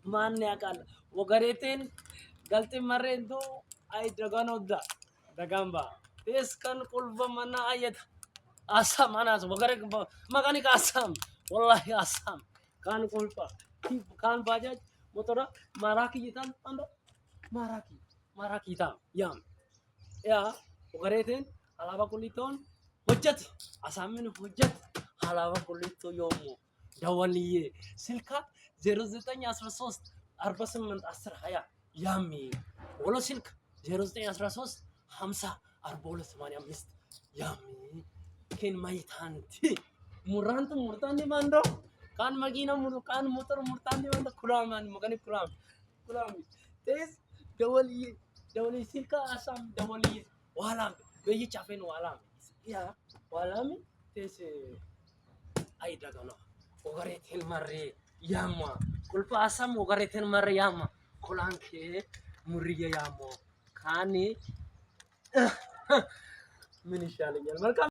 ማን ያውቃል ወገሬቴን ገልጤ መሬንቶ አይ ደጋኖዳ ደጋምባ እስከን ቁልበ መና አየት አሳም አናስ ወገሬ መካኒክ አሳም ወላሂ አሳም ካን ቁልፋ ካን ባጃጅ ሞቶራ ማራኪ ይታን አንዶ ማራኪ ይታም ያም ያ ወገሬቴን አላባ ቁሊቶን ሆጀት አሳምን ሆጀት አላባ ቁሊቶ ዮሞ ደወልዬ ስልካ 0913 48 10 20 ያሚ ወሎ ስልክ 0913 50 42 85 ያሚ ኬን ማይታንቲ ሙራንቱ ሙርታኒ ማንዶ ካን መኪና ሙሩ ካን ሞተር ሙርታኒ ማንዶ ኩራማን መገኒ ኩራም ቴስ ደወልዬ ስልካ አሳም ደወልዬ ዋላም በየቻፌን ዋላም ያ ዋላም ቴስ አይዳጋኖ ወገሬቴን መሬ ያማ ቁልፋ አሳም ወገሬቴን መሬ ያማ ኮላንኬ ሙሪየ ያሞ ካኒ ምን ይሻለኛል መልካም